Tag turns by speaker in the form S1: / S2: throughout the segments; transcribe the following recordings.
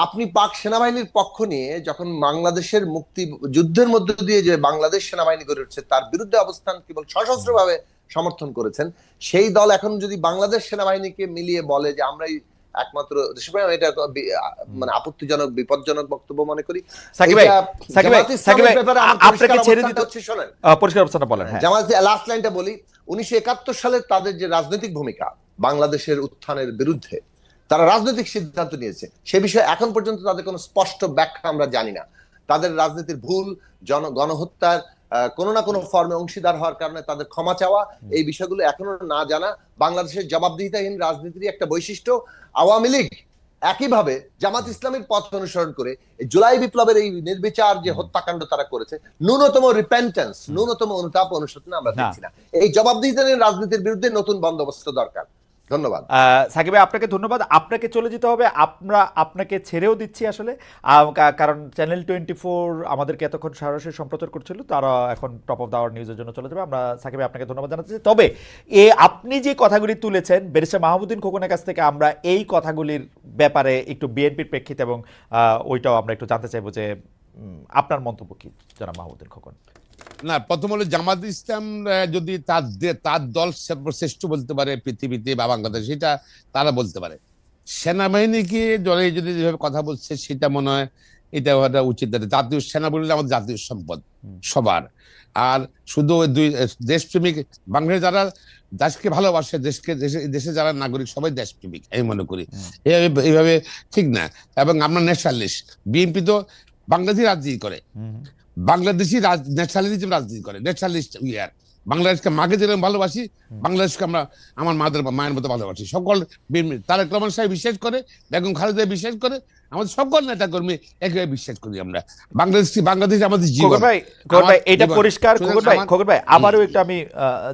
S1: আপনি পাক সেনাবাহিনীর পক্ষ নিয়ে যখন বাংলাদেশের মুক্তি যুদ্ধের মধ্য দিয়ে যে বাংলাদেশ সেনাবাহিনী গড়ে উঠছে তার বিরুদ্ধে অবস্থান কেবল সশস্ত্রভাবে সমর্থন করেছেন, সেই দল এখন যদি বাংলাদেশ সেনাবাহিনীকে মিলিয়ে বলে যে আমরাই একমাত্র দেশপ্রেম, এটা মানে আপত্তিজনক, বিপজ্জনক বক্তব্য মনে করি।
S2: সাকিব ভাই, সাকিব ভাই, সাকিব ভাই, আপনাকে ছেড়ে দিতে
S1: শোনেন,
S2: পরিষ্কার অবস্থানটা বলেন।
S1: জামাত লাস্ট লাইনটা বলি। 1971 সালে তাদের যে রাজনৈতিক ভূমিকা বাংলাদেশের উত্থানের বিরুদ্ধে, তারা রাজনৈতিক সিদ্ধান্ত নিয়েছে, সে বিষয়ে এখন পর্যন্ত তাদের কোনো স্পষ্ট ব্যাখ্যা আমরা জানি না। তাদের রাজনীতির ভুল, গণহত্যার কোনো না কোনো ফর্মে অংশীদার হওয়ার কারণে তাদের ক্ষমা চাওয়া, এই বিষয়গুলো এখনো না জানা বাংলাদেশের জবাবদিহিতাহীন রাজনীতির একটা বৈশিষ্ট্য। আওয়ামী লীগ একইভাবে জামাত ইসলামের পথ অনুসরণ করে জুলাই বিপ্লবের এই নির্বিচার যে হত্যাকাণ্ড তারা করেছে, ন্যূনতম রিপেন্টেন্স, ন্যূনতম অনুতাপ অনুশোচনা আমরা দেখছি না। এই জবাবদিহিতাহীন রাজনীতির বিরুদ্ধে নতুন বন্দোবস্ত দরকার। ধন্যবাদ
S2: সাকিব ভাই, আপনাকে ধন্যবাদ। আপনাকে চলে যেতে হবে, আমরা আপনাকে ছেড়েও দিচ্ছি আসলে, কারণ চ্যানেল 24 আমাদেরকে এতক্ষণ সরাসরি সম্প্রচার করছিল, তারা এখন টপ অফ দ্য আওয়ার নিউজের জন্য চলে যাবে। আমরা সাকিব ভাই আপনাকে ধন্যবাদ জানাচ্ছি। তবে আপনি যে কথাগুলি তুলেছেন ব্যারিস্টার মাহমুদুদ্দিন খোকনের কাছ থেকে, আমরা এই কথাগুলির ব্যাপারে একটু বিএনপির প্রেক্ষিতে এবং ওইটাও আমরা একটু জানতে চাইবো যে আপনার মন্তব্য কি জনাব মাহমুদুদ্দিন খোকন।
S3: না, প্রথম হলো জামাত ইসলাম যদি তার দল শ্রেষ্ঠ বলতে পারে পৃথিবীতে বা বাংলাদেশে, সেটা তারা বলতে পারে। সেনাবাহিনীকে দলে যদি যেভাবে কথা বলছে সেটা মনে হয় এটা হওয়াটা উচিত। জাতীয় সেনা বললে আমাদের জাতীয় সম্পদ সবার। আর শুধু দুই দেশপ্রেমিক বাংলাদেশ যারা দেশকে ভালোবাসে, দেশে যারা নাগরিক সবাই দেশপ্রেমিক আমি মনে করি। এইভাবে ঠিক না। এবং আমরা ন্যাশনালিস্ট, বিএনপি তো বাংলাদেশি রাজনীতি করে, বাংলাদেশি ন্যাশনালিজম রাজনীতি করে, ন্যাশনালিস্ট ইয়ার। বাংলাদেশকে মাকে যেরকম ভালোবাসি, বাংলাদেশকে আমরা আমার মায়ের মতো ভালোবাসি। সকল তারেক রহমান সাহেব বিশ্বাস করে, বেগম খালেদা বিশ্বাস করে, আমাদের সকল নেতা কর্মী একভাবে বিশ্বাস করি আমরা। বাংলাদেশ আমাদের জীবন।
S2: খোকন ভাই, এটা পরিষ্কার। খোকন ভাই, আবারও একটু আমি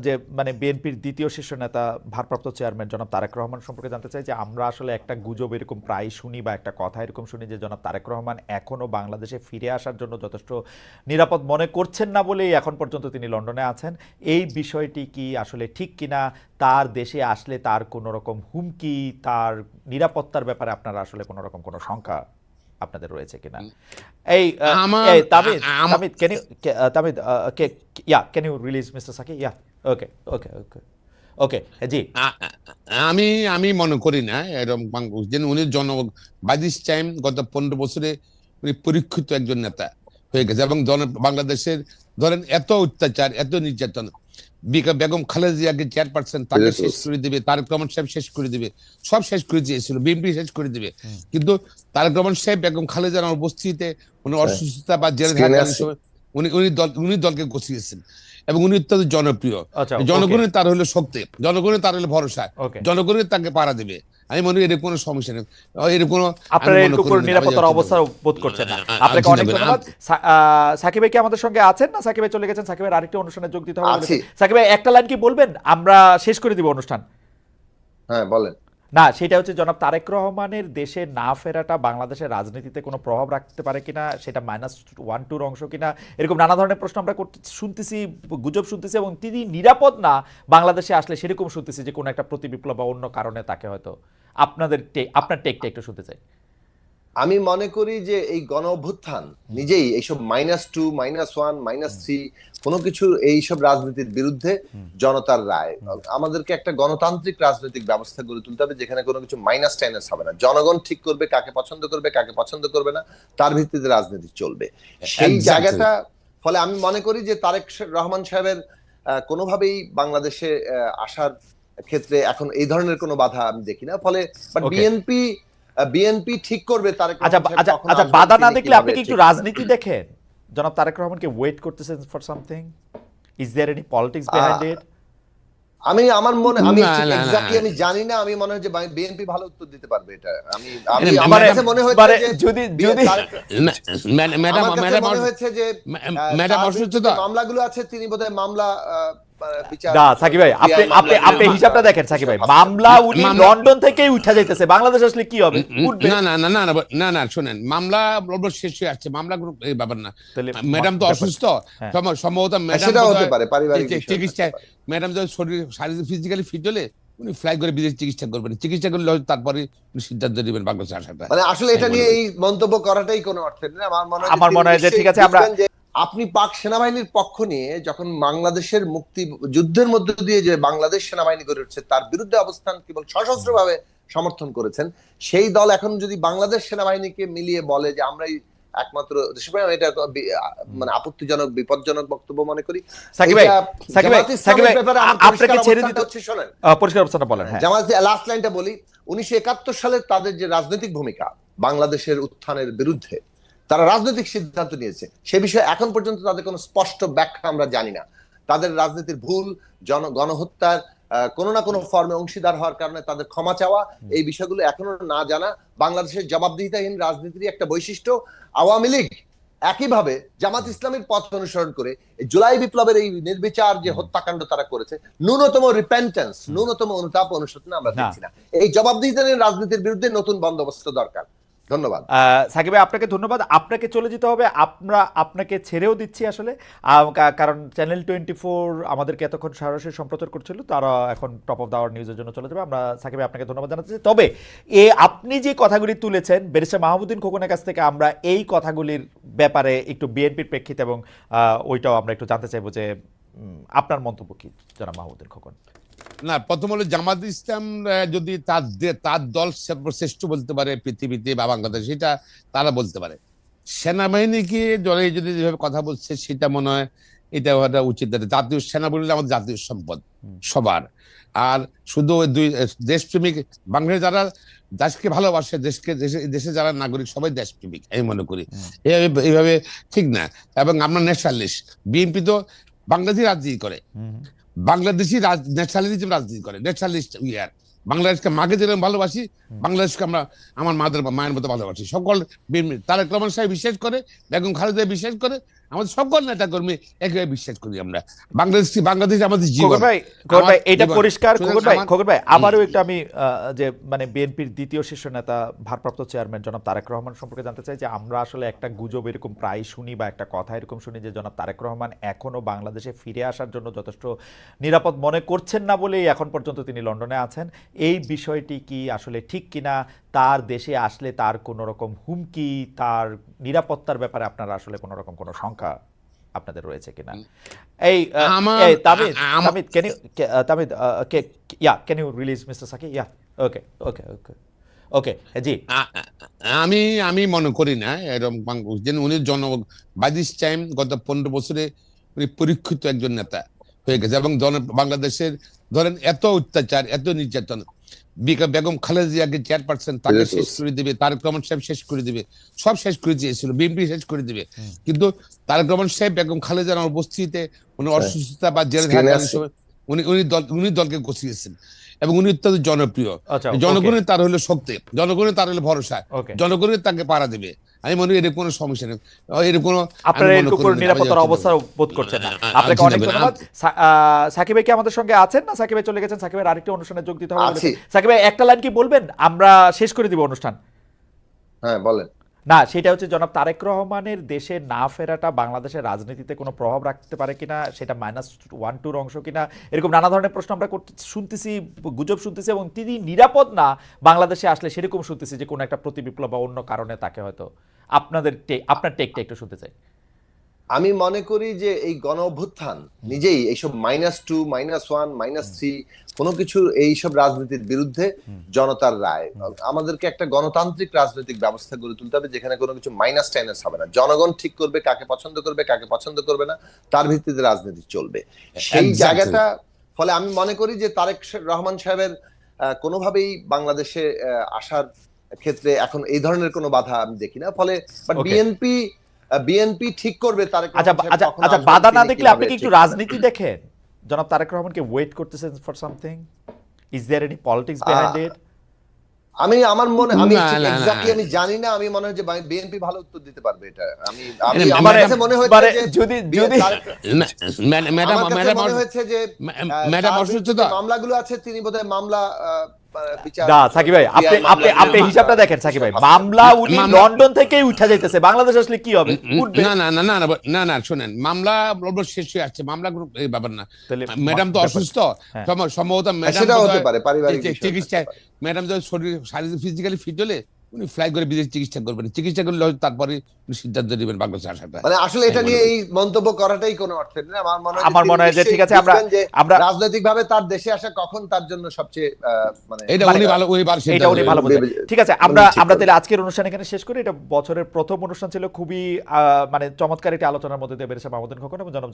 S2: যে মানে বিএনপির দ্বিতীয় শীর্ষ নেতা ভারপ্রাপ্ত চেয়ারম্যান জনাব তারেক রহমান সম্পর্কে জানতে চাই যে আমরা আসলে একটা গুজব এরকম প্রায় শুনি বা একটা কথা এরকম শুনি যে জনাব তারেক রহমান এখনো বাংলাদেশে ফিরে আসার জন্য যথেষ্ট নিরাপদ মনে করছেন না বলেই এখন পর্যন্ত তিনি লন্ডনে আছেন। এই বিষয়টি কি আসলে ঠিক কিনা? তার দেশে আসলে তার কোনো রকম হুমকি, তার নিরাপত্তার ব্যাপারে আপনারা আসলে কোনো রকম কোনো শঙ্কা আপনাদের রয়েছে কিনা? এই Tamid, can you release mister Saki? Okay okay okay okay জি।
S3: আমি মনে করি না এরকম। উনি বাই দিস টাইম গত 15 বছরে উনি পরীক্ষিত একজন নেতা হয়ে গেছে। এবং বাংলাদেশের ধরেন এত অত্যাচার, এত নির্যাতন, বেগম খালেদা জিয়াকে চেয়ারপারসন, তাকে শেষ করে দিবে, তারেক রহমান সাহেব শেষ করে দিবে, সব শেষ করে দিয়েছিল, বিএনপি শেষ করে দিবে। কিন্তু তারেক রহমান সাহেব বেগম খালেদার উপস্থিতিতে উনি অসুস্থতা বা জেলে থাকার সময় উনি দলকে গছিয়েছেন এবং উনি অত্যন্ত জনপ্রিয়। জনগণের তার হলো শক্তি, জনগণের তার হলো ভরসা, জনগণের তাকে পাড়া দেবে। আমি মনে করি এরকম কোনো সমস্যা নেই। এরকম
S2: আপনারা এরকম কোনো নিরাপত্তার অবস্থা বোধ করছেন না। আপনাকে অনেক ধন্যবাদ। সাকিব ভাই কি আমাদের সঙ্গে আছেন না? সাকিব ভাই চলে গেছেন। সাকিবের আরেকটা অনুষ্ঠানে যোগ দিতে হবে। সাকিব ভাই একটা লাইন কি বলবেন? আমরা শেষ করে দিব অনুষ্ঠান।
S1: হ্যাঁ বলেন।
S2: না, সেটা হচ্ছে জনাব তারেক রহমানের দেশে না ফেরাটা বাংলাদেশের রাজনীতিতে কোনো প্রভাব রাখতে পারে কিনা, সেটা -1-2 অংশ কিনা, এরকম নানা ধরনের প্রশ্ন আমরা শুনতেছি, গুজব শুনতেছি। এবং তিনি নিরাপদ না বাংলাদেশে আসলে সেরকম শুনতেছি যে কোনো একটা প্রতিবিপ্লব বা অন্য কারণে তাকে হয়তো। আপনার টেকটা একটু শুনতে চাই।
S1: আমি মনে করি যে এই গণ অভ্যুত্থান নিজেই এইসব -2, -1, -3 কোনো কিছু এইসব রাজনীতির বিরুদ্ধে জনতার রায়। আমাদেরকে একটা গণতান্ত্রিক রাজনৈতিক ব্যবস্থা গড়ে তুলতে হবে যেখানে কোনো কিছু মাইনাস টাইনাস হবে না। জনগণ ঠিক করবে কাকে পছন্দ করবে, কাকে পছন্দ করবে না, তার ভিত্তিতে রাজনীতি চলবে। সেই জায়গাটা ফলে আমি মনে করি যে তারেক রহমান সাহেবের কোনোভাবেই বাংলাদেশে আসার ক্ষেত্রে এখন এই ধরনের কোনো বাধা আমি দেখি না। ফলে বিএনপি ঠিক করবে তারেক রহমান।
S2: আচ্ছা, বাধা না দেখলে আপনি কি একটু রাজনীতি দেখেন? জনাব তারেক রহমানকে ওয়েট করতেছেন for something? Is there any politics behind it?
S1: আমার মনে আমি এক্স্যাক্টলি আমি জানি না। আমি মনে হয় যে বিএনপি ভালো উত্তর দিতে পারবে এটা। আমার কাছে মনে হচ্ছে যে ম্যাডাম অসুস্থ, মামলাগুলো আছে, তিনি বোধহয় মামলা
S2: সাকিব ভাই আপনি হিসাবটা দেখেন। সাকিব ভাই, মামলা উনি লন্ডন থেকেই উঠা যাইতেছে, বাংলাদেশ আসলে কি হবে?
S3: না শোনেন, মামলা শেষ হয়ে আসছে, মামলা এই ব্যাপার না। ম্যাডাম তো অসুস্থ, সম্ভবত ম্যাডাম চিকিৎসা, ম্যাডাম যদি শরীর ফিজিক্যালি ফিট হলে উনি ফ্লাই করে বিদেশ চিকিৎসা করবেন, চিকিৎসা করলে হয়তো তারপরে উনি সিদ্ধান্ত নেবেন বাংলাদেশে আসাটা।
S1: মানে আসলে এটা নিয়ে এই মন্তব্য করাটাই কোনো অর্থ নেই।
S2: আমার মনে হয় যে ঠিক আছে, আমরা
S1: আপনি পাক সেনাবাহিনীর পক্ষ নিয়ে যখন বাংলাদেশের মুক্তি যুদ্ধের মধ্য দিয়ে যে বাংলাদেশ সেনাবাহিনী গড়ে উঠছে তার বিরুদ্ধে অবস্থান কেবল সশস্ত্রভাবে সমর্থন করেছেন, সেই দল এখন যদি বাংলাদেশ সেনাবাহিনীকে মিলিয়ে বলে যে আমরাই একমাত্র দেশপ্রেম, এটা মানে আপত্তিজনক, বিপজ্জনক বক্তব্য মনে করি।
S2: সাকিব ভাই, আপনাকে ছেড়ে দিতে হচ্ছে, শোনেন পরিষ্কার অবস্থানটা বলেন।
S1: জামাত লাস্ট লাইনটা বলি, 1971 সালে তাদের যে রাজনৈতিক ভূমিকা বাংলাদেশের উত্থানের বিরুদ্ধে তারা রাজনৈতিক সিদ্ধান্ত নিয়েছে, সে বিষয়ে এখন পর্যন্ত তাদের কোনো স্পষ্ট ব্যাখ্যা আমরা জানি না। তাদের রাজনীতির ভুল, গণহত্যার কোনো না কোনো ফর্মে অংশীদার হওয়ার কারণে তাদের ক্ষমা চাওয়া, এই বিষয়গুলো এখনো না জানা বাংলাদেশের জবাবদিহিতাহীন রাজনীতির একটা বৈশিষ্ট্য। আওয়ামী লীগ একইভাবে জামাত ইসলামের পথ অনুসরণ করে জুলাই বিপ্লবের এই নির্বিচার যে হত্যাকাণ্ড তারা করেছে, ন্যূনতম রিপেন্টেন্স, ন্যূনতম অনুতাপ অনুশোচনা আমরা দেখছি না। এই জবাবদিহিতাহীন রাজনীতির বিরুদ্ধে নতুন বন্দোবস্ত দরকার। ধন্যবাদ
S2: সাকিব ভাই, আপনাকে ধন্যবাদ। আপনাকে চলে যেতে হবে, আমরা আপনাকে ছেড়েও দিচ্ছি আসলে, কারণ চ্যানেল 24 আমাদেরকে এতক্ষণ সরাসরি সম্প্রচার করছিল, তারা এখন টপ অফ দ্য আওয়ার নিউজের জন্য চলে যাবে। আমরা সাকিব ভাই আপনাকে ধন্যবাদ জানাচ্ছি। তবে আপনি যে কথাগুলি তুলেছেন ব্যারিস্টার মাহমুদ্দিন খোকনের কাছ থেকে আমরা এই কথাগুলির ব্যাপারে একটু বিএনপির প্রেক্ষিতে এবং ওইটাও আমরা একটু জানতে চাইবো যে আপনার মন্তব্য কি জনাব মাহমুদ্দিন খোকন।
S3: না, প্রথম হলো জামাত ইসলাম যদি তার দল শ্রেষ্ঠ বলতে পারে পৃথিবীতে বা বাংলাদেশ, সেটা তারা বলতে পারে। সেনাবাহিনীকে জলে যদি যেভাবে কথা বলছে সেটা মনে হয় এটা হওয়াটা উচিত। জাতীয় সেনা বললে আমাদের জাতীয় সম্পদ সবার। আর শুধু দুই দেশপ্রেমিক বাংলাদেশ যারা দেশকে ভালোবাসে, দেশে যারা নাগরিক সবাই দেশপ্রেমিক আমি মনে করি, এইভাবে ঠিক না। এবং আমরা ন্যাশনালিস্ট, বিএনপি তো বাংলাদেশি রাজনীতি করে, বাংলাদেশি ন্যাশনালিজম রাজনীতি করে, ন্যাশনালিস্ট ইয়ার। বাংলাদেশকে মাকে যেরকম ভালোবাসি, বাংলাদেশকে আমরা আমার মায়ের মতো ভালোবাসি। সকল তারেক রহমান সাহেব বিশ্বাস করে, বেগম খালেদা বিশ্বাস করে, আমাদের সকল নেতা কর্মী একভাবে বিশ্বাস করি আমরা। বাংলাদেশ আমাদের জীবন।
S2: খোকন ভাই, এটা পরিষ্কার। খোকন ভাই আবারও একটু আমি যে মানে বিএনপির দ্বিতীয় শীর্ষ নেতা ভারপ্রাপ্ত চেয়ারম্যান জনাব তারেক রহমান সম্পর্কে জানতে চাই যে আমরা আসলে একটা গুজব এরকম প্রায় শুনি বা একটা কথা এরকম শুনি যে জনাব তারেক রহমান এখনো বাংলাদেশে ফিরে আসার জন্য যথেষ্ট নিরাপদ মনে করছেন না বলেই এখন পর্যন্ত তিনি লন্ডনে আছেন। এই বিষয়টি কি আসলে ঠিক কিনা? তার দেশে আসলে তার কোনো রকম হুমকি, তার নিরাপত্তার ব্যাপারে আপনারা আসলে কোনো রকম কোনো শঙ্কা আপনাদের রয়েছে কিনা? এই তামিদ, can you release Mr. Saki? Okay, জি।
S3: আমি মনে করি না এরকম উনি বাই দিস টাইম গত 15 বছরে উনি পরীক্ষিত একজন নেতা হয়ে গেছে। এবং বাংলাদেশের ধরেন এত অত্যাচার, এত নির্যাতন, বেগম খালেদা জিয়াকে চেয়ারপারসন তাকে শেষ করে দিবে, তারেক রহমান সাহেব শেষ করে দিবে, সব শেষ করে দিয়েছিল, বিএনপি শেষ করে দিবে। কিন্তু তারেক রহমান সাহেব বেগম খালেদার উপস্থিতিতে উনি অসুস্থতা বা জেলে থাকার সময় উনি দলকে গছিয়েছেন এবং উনি অত্যন্ত জনপ্রিয়। জনগণের তার হলো শক্তি, জনগণের তার হলো ভরসা, জনগণের তাকে পাড়া দেবে। আমি মনে করি এর কোনো সমস্যা নেই, এর কোনো
S2: নিরাপত্তার অবস্থা বোধ করছেন না। আপনাকে অনেক ধন্যবাদ। সাকিব ভাই কি আমাদের সঙ্গে আছেন না সাকিব ভাই চলে গেছেন? সাকিবের আরেকটি অনুষ্ঠানে যোগ দিতে হবে। সাকিব ভাই একটা লাইন কি বলবেন, আমরা শেষ করে দিব অনুষ্ঠান?
S1: হ্যাঁ বলেন।
S2: না, সেটা হচ্ছে জনাব তারেক রহমানের দেশে না ফেরাটা বাংলাদেশের রাজনীতিতে কোনো প্রভাব রাখতে পারে কিনা, সেটা -1-2 অংশ কিনা, এরকম নানা ধরনের প্রশ্ন আমরা শুনতেছি, গুজব শুনতেছি। এবং তিনি নিরাপদ না বাংলাদেশে আসলে সেরকম শুনতেছি যে কোনো একটা প্রতিবিপ্লব বা অন্য কারণে তাকে হয়তো। আপনার টেকটা একটু শুনতে চাই।
S1: আমি মনে করি যে এই গণ অভ্যুত্থান নিজেই এইসব -2, -1, -3 কোনো কিছু এইসব রাজনীতির বিরুদ্ধে জনতার রায়। আমাদেরকে একটা গণতান্ত্রিক রাজনৈতিক ব্যবস্থা গড়ে তুলতে হবে যেখানে কোনো কিছু মাইনাস টাইনাস হবে না। জনগণ ঠিক করবে কাকে পছন্দ করবে, কাকে পছন্দ করবে না, তার ভিত্তিতে রাজনীতি চলবে। সেই জায়গাটা ফলে আমি মনে করি যে তারেক রহমান সাহেবের কোনোভাবেই বাংলাদেশে আসার ক্ষেত্রে এখন এই ধরনের কোনো বাধা আমি দেখি না। ফলে বিএনপি ঠিক করবে তারেক।
S2: আচ্ছা, বাধা না দেখলে আপনি কি একটু রাজনীতি দেখেন? জনাব তারেক রহমানকে ওয়েট করতেছেন for something? Is there any politics behind it?
S1: আমি জানি না, আমি মনে হয় যে বিএনপি ভালো উত্তর দিতে পারবে এটা। আমার কাছে মনে হয়েছে যে মামলাগুলো আছে তিনি বোধহয় মামলা বিচার
S2: না সাকিব ভাই, আপনি আপনি আপনি হিসাবটা দেখেন সাকিব ভাই, মামলা উনি লন্ডন থেকেই উঠা যাইতেছে, বাংলাদেশ আসলে কি হবে? উঠবে
S3: না না না না না না না শোনেন, মামলা শেষ হয়ে আসছে, মামলা কোনো এই ব্যাপার না।
S2: তাহলে
S3: ম্যাডাম তো
S2: ব্যাপার-
S3: অসুস্থ,
S2: হ্যাঁ।
S3: সম্ভবত ম্যাডাম
S1: সেটাও হতে পারে, পারিবারিক বিষয়
S3: চিকিৎসা,
S1: হতে পারে।
S3: ম্যাডাম যদি শরীর শারীরিক ফিজিক্যালি ফিট হলে উনি ফ্লাই করে বিদেশ চিকিৎসা করবেন, চিকিৎসা করলে হয়তো তারপরে উনি সিদ্ধান্ত নেবেন বাংলাদেশে আসাটা।
S1: মানে আসলে এটা
S3: আমি
S1: নিয়ে
S3: মনে করি।
S1: এই মন্তব্য করাটাই কোনো অর্থ নেই।
S2: আমার মনে হয় যে ঠিক আছে, আমরা আমরা
S1: রাজনৈতিক ভাবে তার দেশে আসা কখন তার জন্য সবচেয়ে মানে
S3: এটা উনি ভালো, উনি ভালো
S2: এটা
S3: সিদ্ধান্ত
S2: উনি
S3: নেবেন।
S2: ভালো বোঝেন।
S1: বিবেচনা-
S2: ঠিক আছে, আমরা
S1: ঠিক
S2: আমরা
S1: করবেন।
S2: তাহলে আজকের অনুষ্ঠান এখানে শেষ করি। এটা বছরের প্রথম অনুষ্ঠান ছিল, খুবই মানে চমৎকার একটি আলোচনার মধ্যে দিয়ে বেড়েছে মাহমুদুল খোকন এবং জনাব